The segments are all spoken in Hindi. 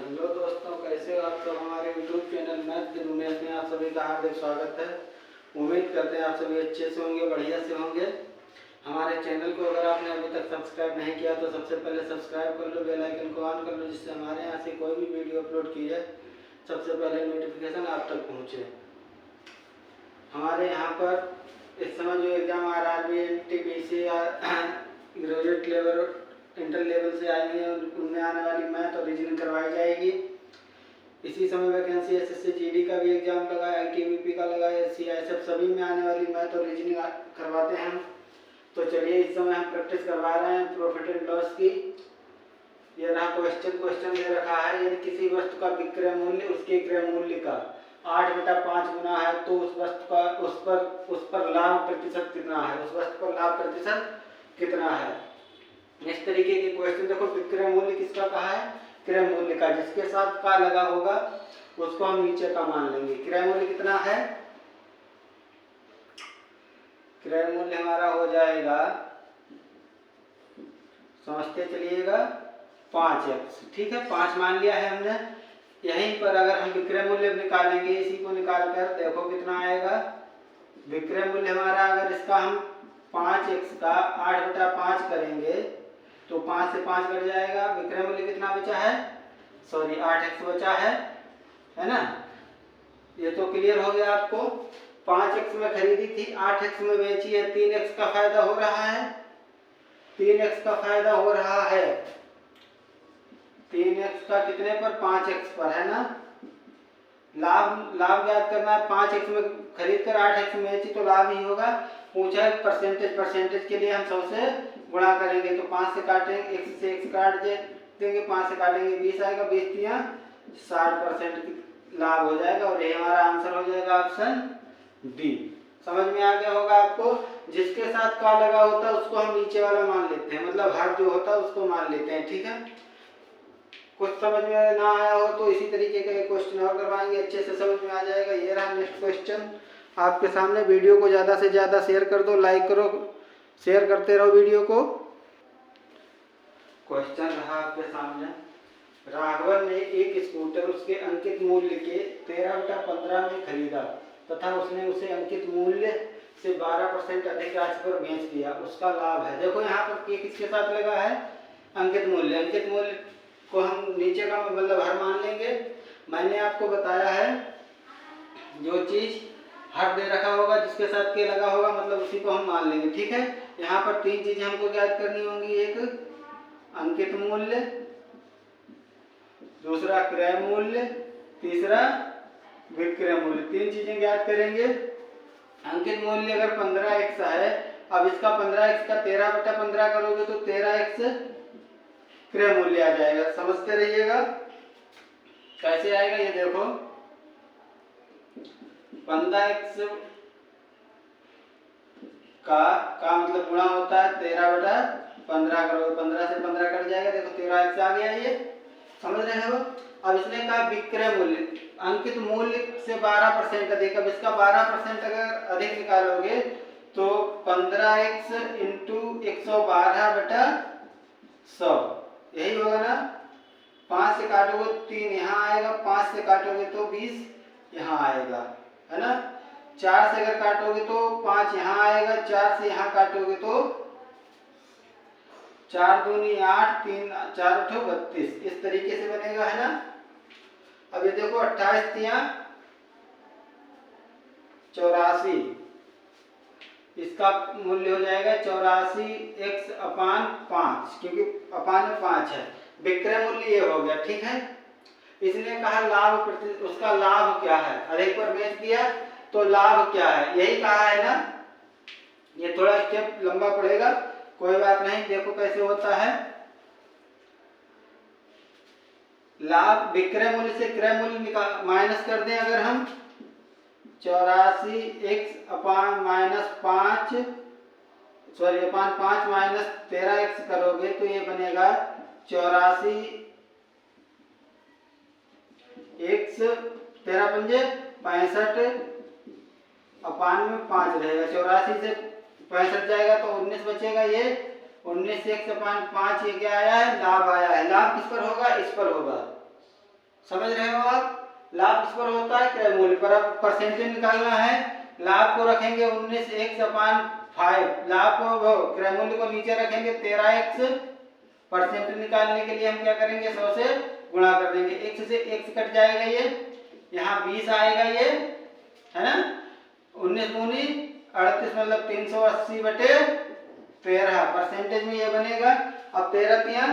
हेलो दोस्तों, कैसे हो आप सब। हमारे YouTube channel math with Umesh में आप सभी का हार्दिक स्वागत है। उम्मीद करते हैं आप सभी अच्छे से होंगे, बढ़िया से होंगे। हमारे चैनल को अगर आपने अभी तक सब्सक्राइब नहीं किया तो सबसे पहले सब्सक्राइब कर लो, बेल आइकन को ऑन कर लो, जिससे हमारे यहाँ से कोई भी वीडियो अपलोड की जाए सबसे पहले नोटिफिकेशन आप तक पहुँचे। हमारे यहाँ पर इस समय जो exam RRB NTPC graduate level inter level से आई है, उनमें आने वाली मैथ और रीजनिंग करवाई जाएगी। इसी समय वैकेंसी SSC GD का भी एग्जाम लगा है, ITBP का लगा है, SC सभी में आने वाली मैथ और रीजनिंग करवाते हैं। तो चलिए, इस समय हम प्रैक्टिस करवा रहे हैं प्रॉफिट एंड लॉस की। ये रहा क्वेश्चन दे रखा है, यदि किसी वस्तु का विक्रय मूल्य उसके क्रय मूल्य का 8/5 गुना है तो उस वस्तु का उस पर लाभ प्रतिशत कितना है, उस वस्तु पर लाभ प्रतिशत कितना है। इस तरीके के क्वेश्चन देखो, विक्रय मूल्य किसका कहा है, क्रय मूल्य का। जिसके साथ का लगा होगा उसको हम नीचे का मान लेंगे। क्रय मूल्य कितना है, क्रय मूल्य हमारा हो जाएगा, समझते चलिएगा, 5x। ठीक है, 5 मान लिया है हमने। यहीं पर अगर हम विक्रय मूल्य निकालेंगे, इसी को निकाल कर देखो कितना आएगा। विक्रय मूल्य हमारा, अगर इसका हम 5x का 8/5 करेंगे तो 5 से 5 कट जाएगा। विक्रय मूल्य कितना बचा है, 8x बचा है ना। ये तो क्लियर हो गया आपको। 5x में खरीदी थी, 8x में बेची है, 3x का फायदा हो रहा है। 3x का फायदा हो रहा है, 3x का कितने पर, 5x पर, है ना। लाभ याद करना है। 5x में खरीद कर 8x में बेची तो लाभ ही होगा। पूछा है परसेंटेज के लिए हम 100 से गुणा करेंगे तो 5 से काटेंगे, x से x काट देंगे, 5 से काटेंगे 20 आएगा, 20 या 60% लाभ हो जाएगा। और ये हमारा आंसर हो जाएगा ऑप्शन डी। समझ में आ गया होगा आपको। जिसके साथ का लगा होता है उसको हम नीचे वाला मान लेते हैं, मतलब हर जो होता है उसको मान लेते हैं। ठीक है, कुछ समझ में ना आया हो तो इसी तरीके का एक क्वेश्चन और करवाएंगे, अच्छे से समझ में आ जाएगा। ये रहा नेक्स्ट क्वेश्चन आपके सामने। वीडियो को ज़्यादा से ज़्यादा शेयर कर दो, लाइक करो, शेयर करते रहो वीडियो को। क्वेश्चन रहा आपके सामने, राघवन ने एक स्कूटर उसके अंकित मूल्य के 13/15 में खरीदा तथा उसने उसे अंकित मूल्य से 12% अधिक राशि पर बेच दिया, उसका लाभ है। देखो यहाँ पर के किसके साथ लगा है, अंकित मूल्य। अंकित मूल्य को हम नीचे का मतलब हर मान लेंगे। मैंने आपको बताया है, जो चीज हर दे रखा होगा जिसके साथ के लगा होगा मतलब उसी को हम मान लेंगे। ठीक है, यहाँ पर 3 चीजें हमको याद करनी होंगी, एक अंकित मूल्य, दूसरा क्रय मूल्य, तीसरा विक्रय मूल्य। 3 चीजें याद करेंगे। अंकित मूल्य अगर 15x है, अब इसका 15x का 13/15 करोगे तो 13x क्रय मूल्य आ जाएगा। समझते रहिएगा कैसे आएगा ये देखो। 15x का मतलब गुणा होता है 13/15 करोगे, 15 से 15 कट जाएगा, देखो 13x आ गया। ये समझ रहे हो। अब इसने कहा विक्रय मूल्य, अंकित मूल्य से 12% अधिक। अब इसका 12% अगर अधिक निकालोगे तो 15x इंटू 112/100 यही होगा ना। 5 से काटोगे 3 यहाँ आएगा, 5 से काटोगे तो 20 यहाँ आएगा, है ना। 4 से अगर काटोगे तो 5 यहाँ आएगा, 4 से यहाँ काटोगे तो 4 दूनी 8, 3 4 8 32, इस तरीके से बनेगा, है ना। अब ये देखो 28 या 84, इसका मूल्य हो जाएगा 84x/5, क्योंकि अपान में 5 है। विक्रय मूल्य ये हो गया। ठीक है, इसने कहा लाभ, उसका लाभ क्या है, अधिक पर बेच दिया तो लाभ क्या है, यही कहा है ना। ये थोड़ा स्टेप लंबा पड़ेगा, कोई बात नहीं। देखो कैसे होता है लाभ। विक्रय मूल्य से क्रय मूल्य निकाल माइनस कर दें अगर हम, 84x/5 माइनस 13x करोगे तो ये बनेगा 84x 13×5 65 रहेगा। 84 से 65 जाएगा तो 19 बचेगा। ये 19x/5 ये क्या आया है, लाभ आया है। लाभ किस पर होगा, इस पर होगा। समझ रहे हो आप? लाभ किस पर होता है? क्रय मूल्य पर। अब परसेंटेज निकालना है। लाभ को रखेंगे 19x/5, लाभ को क्रय मूल्य को नीचे रखेंगे 13x। परसेंटेज निकालने के लिए हम क्या करेंगे? 100 से गुणा कर देंगे। x से x कट जाएगा, ये यहाँ 20 आएगा, ये है ना। 19 दूनी 38 मतलब 380/13 परसेंटेज में ये बनेगा। अब 13 तिया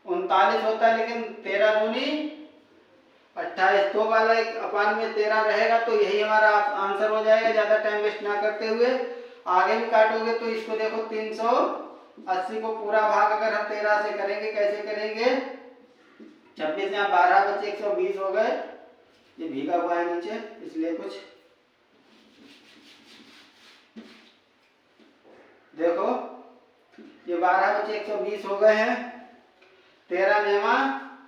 39 होता है, लेकिन 13 दूनी 28, तो वाला एक अपान में 13 रहेगा, तो यही हमारा आंसर हो जाएगा। ज्यादा टाइम वेस्ट ना करते हुए आगे भी काटोगे तो इसको देखो 380 को पूरा भाग अगर हम 13 से करेंगे, कैसे करेंगे? 26 यहाँ 12 बचे 120 हो गए। ये भीगा हुआ है नीचे इसलिए कुछ देखो, ये 12 बचे 120 हो गए हैं। 13 नेवा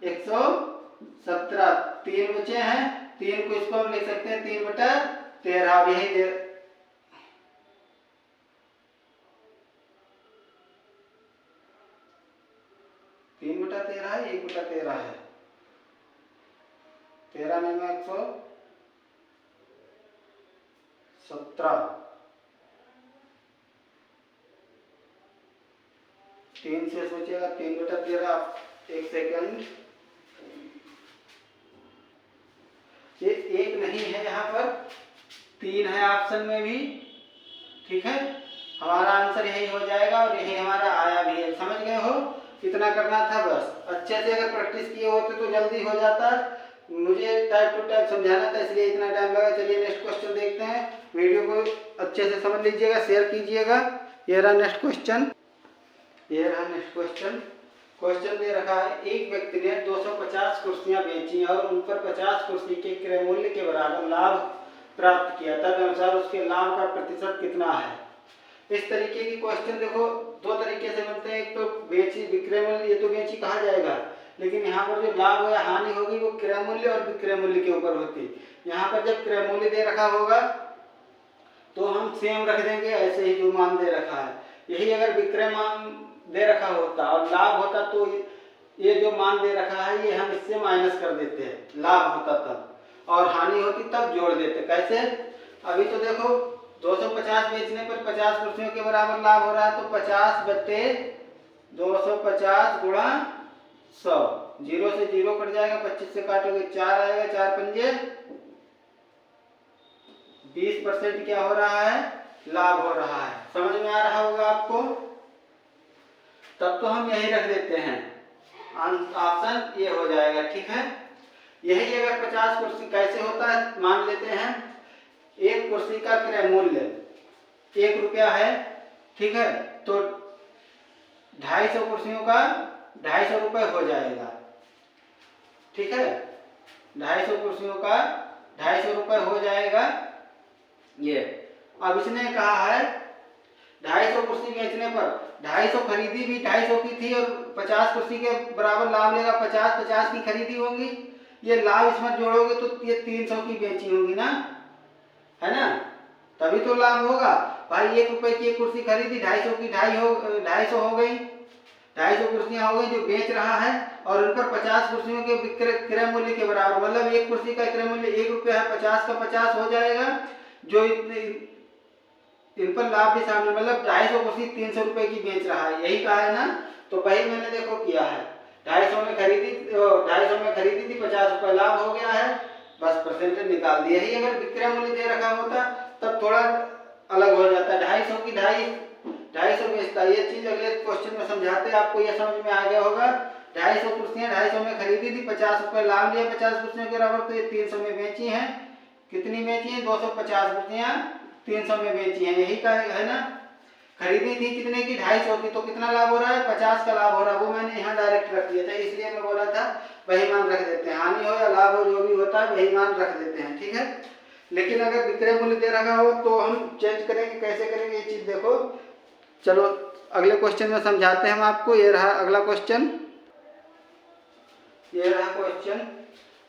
117, 3 बचे हैं। 3 को इसको हम लिख सकते हैं 3/13। यही 3/13 है, 1/13 है। 13 में 117, 3 से सोचिएगा 3/13। एक सेकंड, ये 1 नहीं है, यहाँ पर 3 है ऑप्शन में भी। ठीक है, हमारा आंसर यही हो जाएगा और यही हमारा आया भी है। समझ गए हो? इतना करना था बस। अच्छे से अगर प्रैक्टिस किए होते तो जल्दी हो जाता। मुझे टाइप टू टाइप समझाना था, इसलिए इतना टाइम लगा। चलिए नेक्स्ट क्वेश्चन देखते हैं। वीडियो को अच्छे से समझ लीजिएगा, शेयर कीजिएगा। ये रहा नेक्स्ट क्वेश्चन। क्वेश्चन दे रखा है, एक व्यक्ति ने 250 कुर्सियां बेची और उन पर 50 कुर्सी के क्रय मूल्य के बराबर लाभ प्राप्त किया। तदनुसार उसके लाभ का प्रतिशत कितना है? इस तरीके की क्वेश्चन देखो दो तरीके से बनते हैं। एक तो बेची विक्रय मूल्य, ये तो बेची कहा जाएगा, लेकिन यहाँ पर जो लाभ या हानि होगी वो क्रय मूल्य और विक्रय मूल्य के ऊपर होती है। यहाँ पर जब क्रय मूल्य दे रखा होगा तो हम सेम रख देंगे, ऐसे ही जो मान दे रखा है। यही अगर विक्रय मान दे रखा होता और लाभ होता तो ये जो मान दे रखा है ये हम इससे माइनस कर देते हैं, लाभ होता तब, और हानि होती तब जोड़ देते। कैसे? अभी तो देखो 250 बेचने पर 50 कुर्सियों के बराबर लाभ हो रहा है, तो 50/250 गुणा 100। 0 से 0 कट जाएगा, 25 से काटोगे 4 आएगा, 4 पंजे 20% क्या हो रहा है? लाभ हो रहा है। समझ में आ रहा होगा आपको? तब तो हम यही रख देते हैं, ऑप्शन ये हो जाएगा। ठीक है, यही अगर 50 कुर्सी कैसे होता है मान लेते हैं। एक कुर्सी का क्रय मूल्य 1 रुपया है, ठीक है, तो 250 कुर्सियों का 250 रुपये हो जाएगा। ठीक है, 250 कुर्सियों का 250 रुपये हो जाएगा ये। अब इसने कहा है 250 कुर्सी बेचने पर 250 खरीदी भी 250 की थी और 50 कुर्सी के बराबर लाभ लेगा। 50 की खरीदी होंगी, ये लाभ इसमें जोड़ोगे तो ये 300 की बेची होंगी ना, है ना, तभी तो लाभ होगा भाई। 1 रुपए की एक कुर्सी खरीदी, 250 की 250 हो गई, 250 कुर्सियां हो गई जो बेच रहा है, और उन पर 50 कुर्सियों के क्रय मूल्य के बराबर, मतलब एक कुर्सी का क्रय मूल्य 1 रुपया है, 50 का 50 हो जाएगा, जो इन पर लाभ भी शामिल, मतलब 250 कुर्सी 300 रुपए की बेच रहा है, यही कहा है ना। तो वही मैंने देखो किया है, 250 में खरीदी थी, 50 रुपए लाभ हो गया है, बस परसेंटेज निकाल दिया। यही अगर विक्रय मूल्य दे रखा होता तब थोड़ा अलग हो जाता है। 250 की 250 बेचता, ये चीज अगले क्वेश्चन में समझाते हैं, आपको ये समझ में आ गया होगा। 250 कुर्सियां 250 में खरीदी थी, 50 रुपए लाभ लिया 50 कुर्सियों के बराबर, तो ये 300 में बेची है। कितनी बेची है? 250 कुर्सियां 300 में बेची है, यही का है ना। खरीदी थी कितने की? 250 की, तो कितना लाभ हो रहा है? 50 का लाभ हो रहा है, वो मैंने यहाँ डायरेक्ट रख दिया था, इसलिए मैं बोला था वही मान रख देते हैं, हानि हो या लाभ हो जो भी होता है वही मान रख देते हैं। ठीक है, लेकिन अगर विक्रय मूल्य दे रखा हो तो हम चेंज करेंगे। कैसे करेंगे ये चीज देखो, चलो अगले क्वेश्चन में समझाते हैं हम आपको। ये रहा अगला क्वेश्चन। ये रहा क्वेश्चन,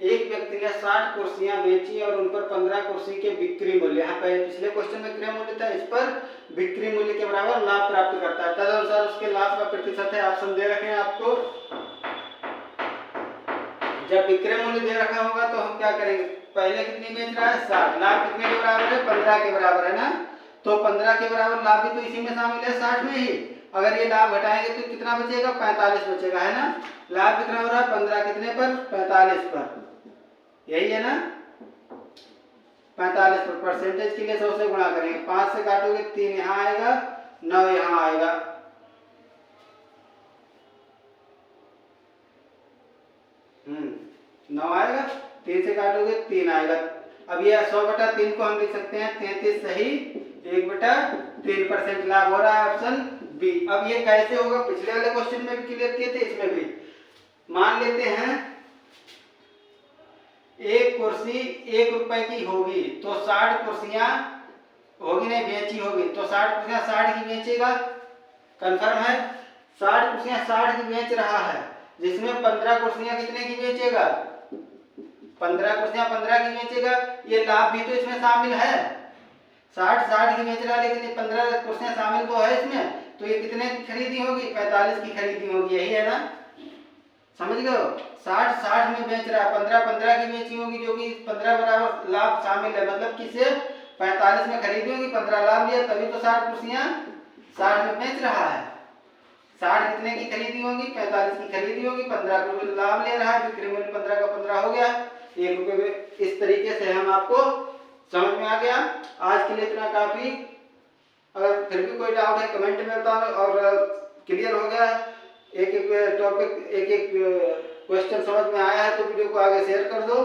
एक व्यक्ति ने 60 कुर्सियां बेची और उन पर 15 कुर्सी के बिक्री मूल्य, यहाँ पहले पिछले क्वेश्चन में क्रय मूल्य था, इस पर बिक्री मूल्य के बराबर लाभ प्राप्त करता है। तदनुसार उसके लाभ का प्रतिशत है, ऑप्शन दे रखे हैं आपको। जब विक्रय मूल्य दे रखा होगा तो हम क्या करेंगे, पहले कितनी बेच रहा है 60, लाभ कितने के बराबर है 15 के बराबर है ना, तो 15 के बराबर लाभ भी तो इसी में शामिल है 60 में ही। अगर ये लाभ घटाएंगे तो कितना बचेगा 45 बचेगा है ना। लाभ कितना हो रहा है 15 कितने पर 45 पर, यही है ना 45 पर। परसेंटेज के लिए 100 से गुणा करेंगे, 5 से काटोगे 3 यहाँ आएगा 9 यहाँ आएगा, नौ आएगा, 3 से काटोगे 3 आएगा। अब ये 100/3 को हम लिख सकते हैं 33 सही 1/3% लाभ हो रहा है, ऑप्शन बी। अब ये कैसे होगा, पिछले वाले क्वेश्चन में भी क्लियर किए थे, इसमें भी मान लेते हैं एक कुर्सी 1 रुपए की होगी तो 60 कुर्सियां होगी नहीं बेची होगी, तो 60 कुर्सियां 60 की बेचेगा, कंफर्म है 60 कुर्सियां 60 की बेच रहा है, जिसमें 15 कुर्सियां कितने की बेचेगा 15 कुर्सियां 15 की बेचेगा। ये लाभ भी तो इसमें शामिल है, 60 की बेच रहा है लेकिन 15 कुर्सियां शामिल तो है इसमें, तो ये कितने की खरीदी होगी 45 की खरीदी होगी, यही है ना, समझ गए हो। 60 में बेच रहा है, 15 की बेची होगी जो कि 15 बराबर लाभ शामिल है, मतलब किसे 45 में खरीदी होगी 15 लाभ लिया, तभी तो 60 कुर्सियां 60 में बेच रहा है। 60 कितने की खरीदी होगी 45 की खरीदी होगी, 15 रुपये लाभ ले रहा है, विक्रय मूल्य 15 का 15 हो गया 1 रुपये में। इस तरीके से हम आपको समझ में आ गया। आज के लिए इतना काफी, अगर फिर भी कोई डाउट है कमेंट में बताओ, और क्लियर हो गया एक एक टॉपिक एक एक क्वेश्चन समझ में आया है तो वीडियो को आगे शेयर कर दो,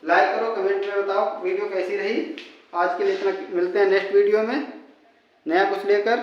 लाइक करो, कमेंट में बताओ वीडियो कैसी रही। आज के लिए इतना, मिलते हैं नेक्स्ट वीडियो में नया कुछ लेकर।